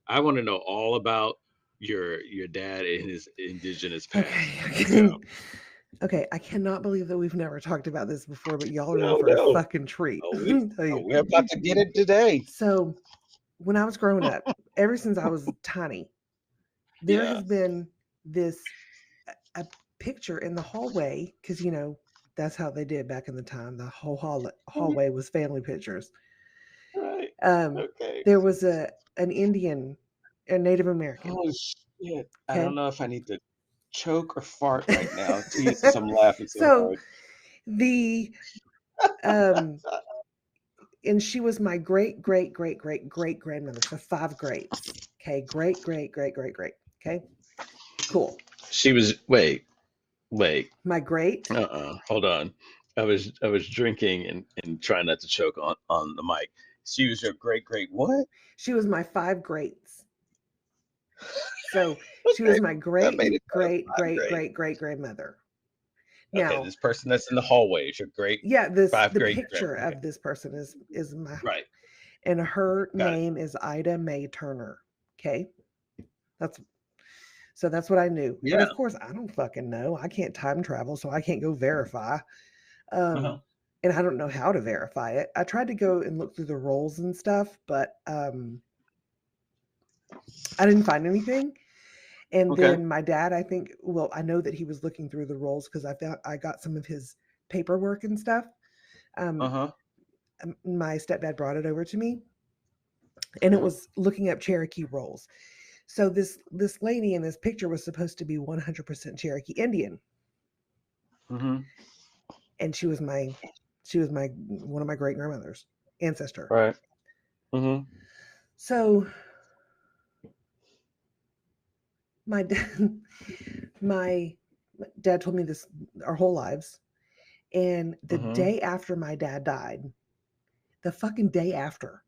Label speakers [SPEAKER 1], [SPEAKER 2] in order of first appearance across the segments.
[SPEAKER 1] I want to know all about your dad and his indigenous past. Let's go.
[SPEAKER 2] Okay. Okay, I cannot believe that we've never talked about this before, but y'all are in
[SPEAKER 1] No,
[SPEAKER 2] for a
[SPEAKER 1] no.
[SPEAKER 2] fucking treat.
[SPEAKER 1] Oh,
[SPEAKER 2] Let
[SPEAKER 1] we
[SPEAKER 2] me tell you.
[SPEAKER 1] we're about to get it today.
[SPEAKER 2] So, when I was growing up, ever since I was tiny, there
[SPEAKER 1] Yeah.
[SPEAKER 2] has been this a picture in the hallway because that's how they did back in the time. The whole hallway was family pictures.
[SPEAKER 1] Right.
[SPEAKER 2] Um,
[SPEAKER 1] Okay.
[SPEAKER 2] there was an Indian, a Native American.
[SPEAKER 1] Oh shit. I don't
[SPEAKER 2] Okay,
[SPEAKER 1] know if I need to choke or fart right now. Jesus, I'm laughing so
[SPEAKER 2] so
[SPEAKER 1] hard.
[SPEAKER 2] the um, and she was my great great great great great grandmother. So five greats. Okay, great great great great great. Okay, cool.
[SPEAKER 1] She was wait.
[SPEAKER 2] My great.
[SPEAKER 1] Hold on. I was drinking and trying not to choke on the mic. She was your great what?
[SPEAKER 2] She was my five greats. So she was
[SPEAKER 1] Okay.
[SPEAKER 2] my
[SPEAKER 1] That made
[SPEAKER 2] great
[SPEAKER 1] it
[SPEAKER 2] great
[SPEAKER 1] five
[SPEAKER 2] great
[SPEAKER 1] great.
[SPEAKER 2] great great grandmother.
[SPEAKER 1] Okay,
[SPEAKER 2] Now,
[SPEAKER 1] this person that's in the hallway is your great
[SPEAKER 2] yeah, this
[SPEAKER 1] five
[SPEAKER 2] the
[SPEAKER 1] great
[SPEAKER 2] picture
[SPEAKER 1] grandmother.
[SPEAKER 2] of this person is my,
[SPEAKER 1] Right.
[SPEAKER 2] and her
[SPEAKER 1] Got it.
[SPEAKER 2] name is Ida Mae Turner. Okay, that's so that's what I knew. But
[SPEAKER 1] Yeah.
[SPEAKER 2] of course, I don't fucking know. I can't time travel, so I can't go verify.
[SPEAKER 1] Uh-huh.
[SPEAKER 2] And I don't know how to verify it. I tried to go and look through the rolls and stuff, but I didn't find anything. And
[SPEAKER 1] Okay.
[SPEAKER 2] then my dad, I think, well, I know that he was looking through the rolls because I got some of his paperwork and stuff. Um,
[SPEAKER 1] Uh-huh.
[SPEAKER 2] my stepdad brought it over to me, and it
[SPEAKER 1] Uh-huh.
[SPEAKER 2] was looking up Cherokee rolls. So this lady in this picture was supposed to be 100% Cherokee Indian,
[SPEAKER 1] Mm-hmm.
[SPEAKER 2] and she was my one of my great grandmothers ancestor.
[SPEAKER 1] Right. Mm-hmm.
[SPEAKER 2] So my dad, my dad told me this our whole lives, and the
[SPEAKER 1] Mm-hmm.
[SPEAKER 2] day after my dad died, the fucking day after,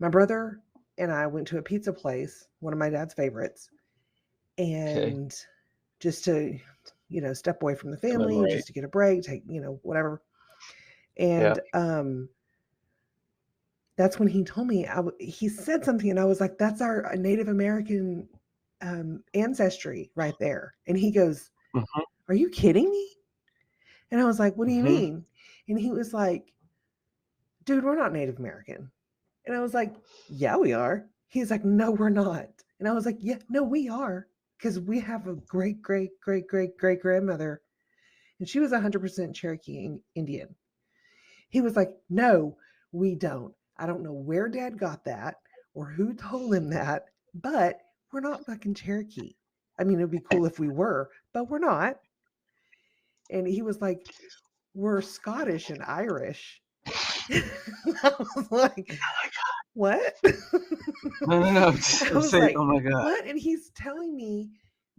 [SPEAKER 2] my brother and I went to a pizza place, one of my dad's favorites,
[SPEAKER 1] Okay.
[SPEAKER 2] and just to, step away from the family,
[SPEAKER 1] Commemorate.
[SPEAKER 2] just to get a break, take, whatever.
[SPEAKER 1] Yeah.
[SPEAKER 2] And that's when he told me, he said something, and I was like, that's our Native American ancestry right there. And he goes,
[SPEAKER 1] Mm-hmm.
[SPEAKER 2] are you kidding me? And I was like, what do you
[SPEAKER 1] Mm-hmm.
[SPEAKER 2] mean? And he was like, dude, we're not Native American. And I was like, yeah, we are. He's like, no, we're not. And I was like, yeah, no, we are. Because we have a great, great, great, great, great grandmother. And she was 100% Cherokee Indian. He was like, no, we don't. I don't know where dad got that or who told him that, but we're not fucking Cherokee. I mean, it'd be cool if we were, but we're not. And he was like, we're Scottish and Irish. I was like, what?
[SPEAKER 1] No, no, no.
[SPEAKER 2] I
[SPEAKER 1] I'm
[SPEAKER 2] was
[SPEAKER 1] saying,
[SPEAKER 2] like,
[SPEAKER 1] oh my God.
[SPEAKER 2] what? And he's telling me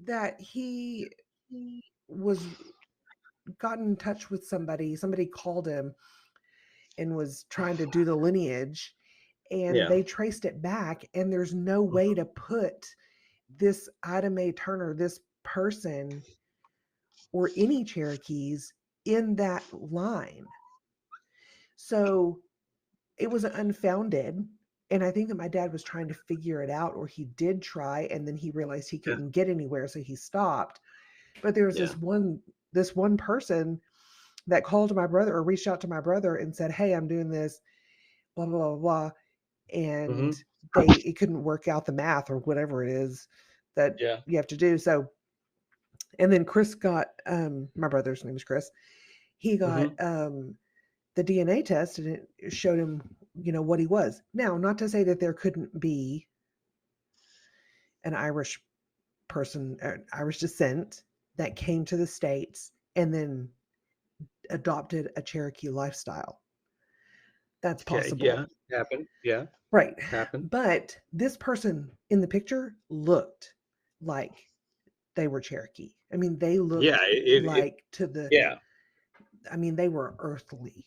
[SPEAKER 2] that he was got in touch with somebody called him and was trying to do the lineage, and
[SPEAKER 1] Yeah.
[SPEAKER 2] they traced it back, and there's no way to put this Ida Mae Turner, this person or any Cherokees in that line. So it was unfounded. And I think that my dad was trying to figure it out, or he did try, and then he realized he
[SPEAKER 1] Yeah.
[SPEAKER 2] couldn't get anywhere, so he stopped. But there was
[SPEAKER 1] Yeah.
[SPEAKER 2] this one person that called my brother or reached out to my brother and said, "Hey, I'm doing this, blah blah blah blah,"
[SPEAKER 1] Mm-hmm.
[SPEAKER 2] and they it couldn't work out the math or whatever it is that
[SPEAKER 1] Yeah.
[SPEAKER 2] you have to do. So, and then Chris got my brother's name is Chris. He got
[SPEAKER 1] Mm-hmm.
[SPEAKER 2] the DNA test, and it showed him, what he was. Now, not to say that there couldn't be an Irish person, Irish descent, that came to the States and then adopted a Cherokee lifestyle. That's
[SPEAKER 1] Okay. Yeah.
[SPEAKER 2] possible.
[SPEAKER 1] Happened. Yeah.
[SPEAKER 2] Right.
[SPEAKER 1] Happened.
[SPEAKER 2] But this person in the picture looked like they were Cherokee. I mean, they
[SPEAKER 1] Yeah.
[SPEAKER 2] looked
[SPEAKER 1] It
[SPEAKER 2] like
[SPEAKER 1] yeah.
[SPEAKER 2] they were earthly.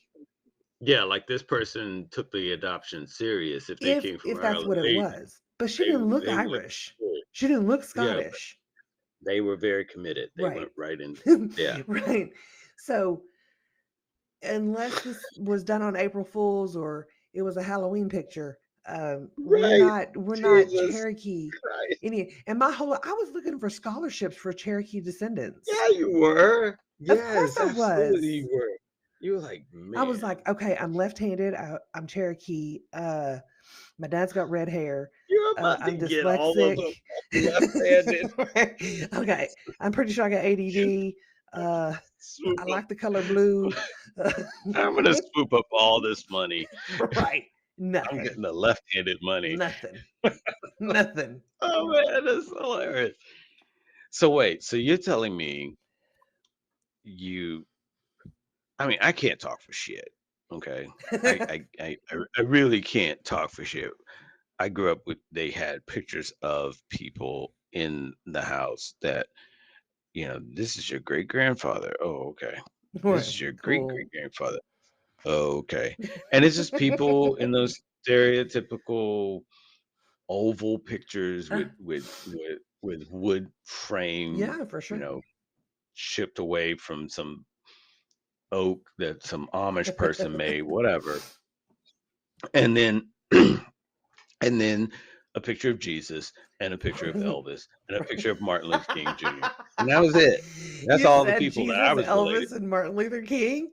[SPEAKER 1] Yeah. Like this person took the adoption serious. If they
[SPEAKER 2] If
[SPEAKER 1] came from
[SPEAKER 2] if that's
[SPEAKER 1] Ireland,
[SPEAKER 2] what it was. But she
[SPEAKER 1] they
[SPEAKER 2] didn't look
[SPEAKER 1] they went
[SPEAKER 2] Irish.
[SPEAKER 1] full.
[SPEAKER 2] She didn't look
[SPEAKER 1] Yeah.
[SPEAKER 2] Scottish.
[SPEAKER 1] They were very committed. They
[SPEAKER 2] Right.
[SPEAKER 1] went right in. Yeah.
[SPEAKER 2] Right. So, unless this was done on April Fools or it was a Halloween picture,
[SPEAKER 1] Right.
[SPEAKER 2] we're not
[SPEAKER 1] Jesus
[SPEAKER 2] Cherokee
[SPEAKER 1] Christ.
[SPEAKER 2] Indian. And my whole I was looking for scholarships for Cherokee descendants.
[SPEAKER 1] Yeah, you were.
[SPEAKER 2] Of course
[SPEAKER 1] Yes,
[SPEAKER 2] I
[SPEAKER 1] absolutely
[SPEAKER 2] was.
[SPEAKER 1] you were. You were like,
[SPEAKER 2] I was
[SPEAKER 1] man,
[SPEAKER 2] like, okay, I'm left-handed. I'm Cherokee. My dad's got red hair.
[SPEAKER 1] you're about to
[SPEAKER 2] I'm
[SPEAKER 1] get all of
[SPEAKER 2] dyslexic.
[SPEAKER 1] them left-handed.
[SPEAKER 2] Okay, I'm pretty sure I got ADD. Uh,
[SPEAKER 1] Swoop
[SPEAKER 2] I
[SPEAKER 1] up.
[SPEAKER 2] like the color blue.
[SPEAKER 1] I'm gonna swoop up all this money.
[SPEAKER 2] Right.
[SPEAKER 1] I'm
[SPEAKER 2] Nothing.
[SPEAKER 1] getting the left-handed money.
[SPEAKER 2] Nothing. Nothing.
[SPEAKER 1] Oh man, that's hilarious. So wait, so you're telling me you I mean, I can't talk for shit. Okay. I really can't talk for shit. I grew up with they had pictures of people in the house that, this is your great grandfather. Oh, okay. This
[SPEAKER 2] Right.
[SPEAKER 1] is your great
[SPEAKER 2] Cool.
[SPEAKER 1] great grandfather. Oh, okay. And it's just people in those stereotypical oval pictures
[SPEAKER 2] Uh,
[SPEAKER 1] with wood frame,
[SPEAKER 2] yeah, for
[SPEAKER 1] you
[SPEAKER 2] sure.
[SPEAKER 1] know, chipped away from some oak that some Amish person made, whatever. And then and then a picture of Jesus and a picture of Elvis and a picture of Martin Luther King Jr. And that was it. That's
[SPEAKER 2] You
[SPEAKER 1] all the
[SPEAKER 2] said
[SPEAKER 1] people that I
[SPEAKER 2] Jesus,
[SPEAKER 1] was related.
[SPEAKER 2] Elvis, and Martin Luther King?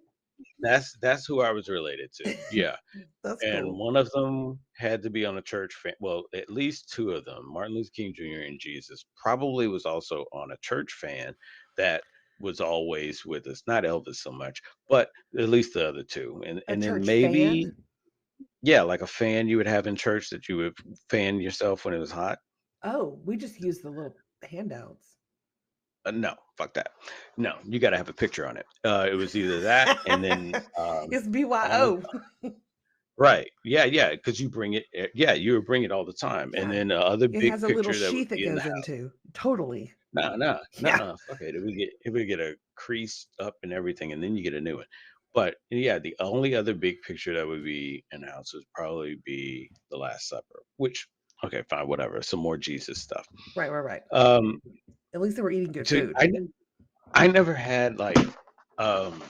[SPEAKER 1] That's who I was related to. Yeah.
[SPEAKER 2] That's
[SPEAKER 1] And
[SPEAKER 2] cool.
[SPEAKER 1] one of them had to be on a church fan. Well, at least two of them, Martin Luther King Jr. and Jesus, probably was also on a church fan that was always with us. Not Elvis so much, but at least the other two. And
[SPEAKER 2] A
[SPEAKER 1] and then
[SPEAKER 2] church fan?
[SPEAKER 1] maybe, yeah, like a fan you would have in church that you would fan yourself when it was hot.
[SPEAKER 2] Oh, we just use the little handouts.
[SPEAKER 1] No, fuck that. No, you got to have a picture on it. It was either that and then
[SPEAKER 2] It's
[SPEAKER 1] on
[SPEAKER 2] BYO.
[SPEAKER 1] right. Yeah, yeah, because you bring it yeah, you would bring it all the time, and
[SPEAKER 2] Yeah.
[SPEAKER 1] then the other
[SPEAKER 2] It
[SPEAKER 1] big
[SPEAKER 2] has a little
[SPEAKER 1] picture that would
[SPEAKER 2] sheath it
[SPEAKER 1] be in the
[SPEAKER 2] goes
[SPEAKER 1] house.
[SPEAKER 2] into. Totally.
[SPEAKER 1] No, no,
[SPEAKER 2] Yeah.
[SPEAKER 1] nuh fuck it. It would get a crease up and everything, and then you get a new one. But, yeah, the only other big picture that would be in the house would probably be The Last Supper, which okay, fine, whatever, some more Jesus stuff.
[SPEAKER 2] Right, right, right.
[SPEAKER 1] Um,
[SPEAKER 2] At least they were eating good
[SPEAKER 1] so
[SPEAKER 2] food.
[SPEAKER 1] I never had, like, um,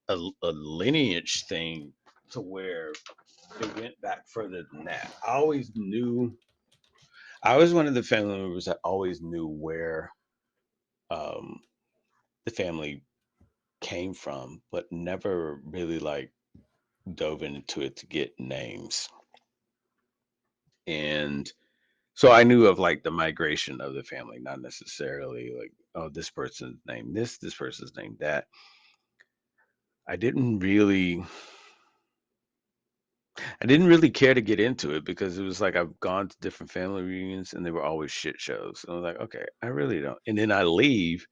[SPEAKER 1] a lineage thing to where it went back further than that. I was one of the family members that always knew where um, the family came from, but never really like dove into it to get names. And so I knew of like the migration of the family, not necessarily like, oh, this person's name this person's name that. I didn't really I didn't really care to get into it because it was like I've gone to different family reunions and they were always shit shows. And I was like, okay, I really don't. And then I leave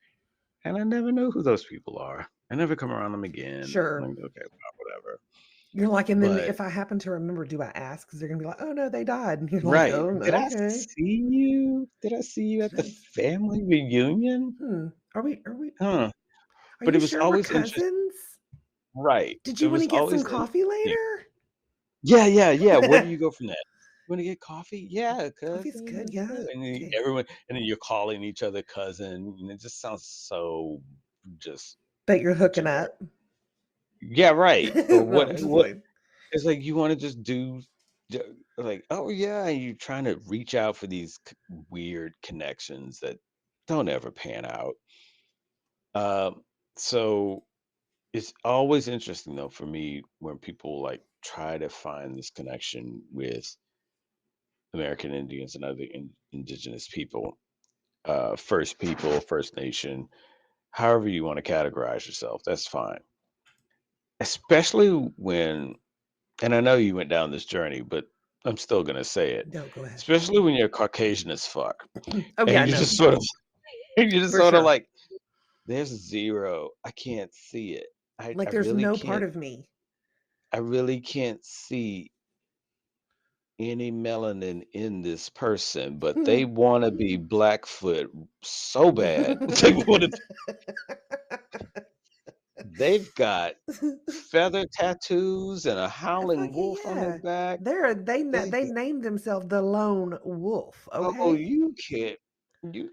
[SPEAKER 1] and I never know who those people are. I never come around them again. I'm
[SPEAKER 2] Sure.
[SPEAKER 1] like, okay, well, whatever.
[SPEAKER 2] You're like, and then
[SPEAKER 1] But
[SPEAKER 2] if I happen to remember, do I ask? Because they're gonna be like, oh no, they died. And you're like,
[SPEAKER 1] right.
[SPEAKER 2] oh,
[SPEAKER 1] Did I
[SPEAKER 2] okay.
[SPEAKER 1] see you? Did I see you at the family reunion?
[SPEAKER 2] Are we
[SPEAKER 1] Huh.
[SPEAKER 2] are
[SPEAKER 1] But
[SPEAKER 2] you
[SPEAKER 1] it was
[SPEAKER 2] sure we're
[SPEAKER 1] always interesting.
[SPEAKER 2] cousins?
[SPEAKER 1] Right.
[SPEAKER 2] Did
[SPEAKER 1] It
[SPEAKER 2] you want to
[SPEAKER 1] was
[SPEAKER 2] get some
[SPEAKER 1] always
[SPEAKER 2] coffee
[SPEAKER 1] interesting.
[SPEAKER 2] later?
[SPEAKER 1] Yeah, yeah, yeah. Where do you go from that? "Wanna get coffee?" "Yeah,
[SPEAKER 2] Coffee's
[SPEAKER 1] cousin,
[SPEAKER 2] good,
[SPEAKER 1] let's
[SPEAKER 2] yeah.
[SPEAKER 1] go." And then
[SPEAKER 2] Okay.
[SPEAKER 1] everyone and then you're calling each other cousin, and it just sounds so just
[SPEAKER 2] Bet you're hooking
[SPEAKER 1] generic.
[SPEAKER 2] up.
[SPEAKER 1] Yeah, right. Or
[SPEAKER 2] No, I'm just
[SPEAKER 1] what
[SPEAKER 2] playing.
[SPEAKER 1] it's like you wanna just do j like, "Oh, yeah," and you're trying to reach out for these weird connections that don't ever pan out. Um, so it's always interesting, though, for me when people, like, try to find this connection with American Indians and other indigenous people, First People, First Nation, however you want to categorize yourself, that's fine. Especially when, and I know you went down this journey, but I'm still going to say it,
[SPEAKER 2] No, go ahead.
[SPEAKER 1] especially when you're Caucasian as fuck.
[SPEAKER 2] Oh
[SPEAKER 1] And
[SPEAKER 2] yeah,
[SPEAKER 1] you're
[SPEAKER 2] no,
[SPEAKER 1] just sort of, you're just
[SPEAKER 2] for
[SPEAKER 1] sort of
[SPEAKER 2] sure.
[SPEAKER 1] like, there's zero. I can't see it.
[SPEAKER 2] Like there's no part of me.
[SPEAKER 1] I really can't see any melanin in this person, but they wanna be Blackfoot so bad. They've got feather tattoos and a howling
[SPEAKER 2] Fuck
[SPEAKER 1] wolf on their
[SPEAKER 2] yeah.
[SPEAKER 1] back. They
[SPEAKER 2] They
[SPEAKER 1] got
[SPEAKER 2] named themselves the Lone Wolf,
[SPEAKER 1] oh,
[SPEAKER 2] okay?
[SPEAKER 1] you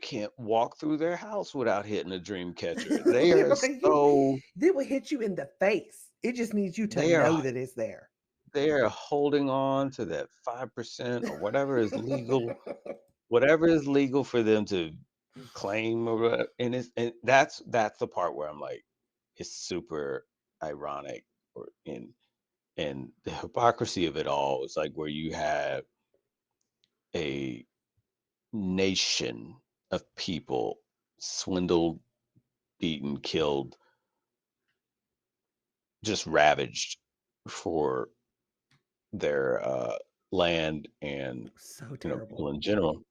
[SPEAKER 1] can't walk through their house without hitting a dream catcher. They are
[SPEAKER 2] Like,
[SPEAKER 1] so
[SPEAKER 2] they will hit you in the face. It just needs you to
[SPEAKER 1] they are
[SPEAKER 2] know that it's there.
[SPEAKER 1] they're holding on to that 5% or whatever is legal for them to claim or whatever, and that's the part where I'm like, it's super ironic or and the hypocrisy of it all is like where you have a nation of people swindled, beaten, killed, just ravaged for their land and
[SPEAKER 2] So
[SPEAKER 1] people
[SPEAKER 2] terrible.
[SPEAKER 1] in general.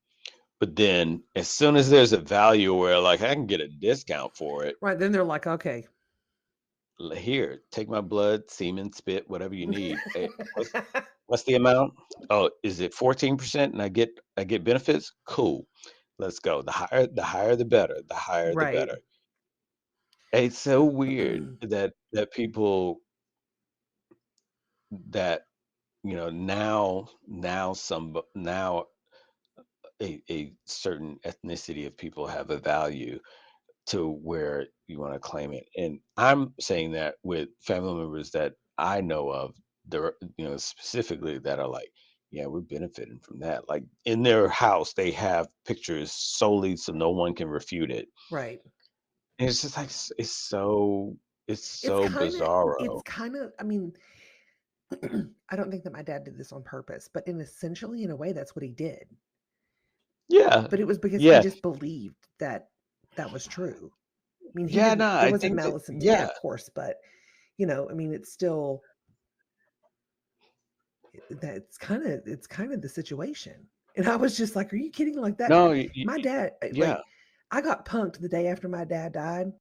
[SPEAKER 1] But then as soon as there's a value where like I can get a discount for it,
[SPEAKER 2] Right, then they're like, "Okay."
[SPEAKER 1] here, take my blood, semen, spit, whatever you need. What's the amount? Oh, is it 14% and I get benefits? Cool. Let's go. The higher the better. The higher the
[SPEAKER 2] Right.
[SPEAKER 1] better. It's so weird that people that now a certain ethnicity of people have a value to where you want to claim it. And I'm saying that with family members that I know of, there, specifically that are like, yeah, we're benefiting from that. Like in their house, they have pictures solely so no one can refute it.
[SPEAKER 2] Right.
[SPEAKER 1] And it's just like it's so
[SPEAKER 2] It's
[SPEAKER 1] bizarro.
[SPEAKER 2] kinda I mean, I don't think that my dad did this on purpose, but in a way, that's what he did.
[SPEAKER 1] Yeah,
[SPEAKER 2] But it was because he
[SPEAKER 1] yeah,
[SPEAKER 2] just believed that that was true. I mean, he
[SPEAKER 1] yeah. No,
[SPEAKER 2] didn't there
[SPEAKER 1] I
[SPEAKER 2] wasn't
[SPEAKER 1] think that
[SPEAKER 2] malice intent,
[SPEAKER 1] yeah.
[SPEAKER 2] of course, but, I mean, it's still it's kinda the situation. And I was just like, "Are you kidding?" Like that
[SPEAKER 1] No,
[SPEAKER 2] my dad,
[SPEAKER 1] yeah.
[SPEAKER 2] like, I got punked the day after my dad died,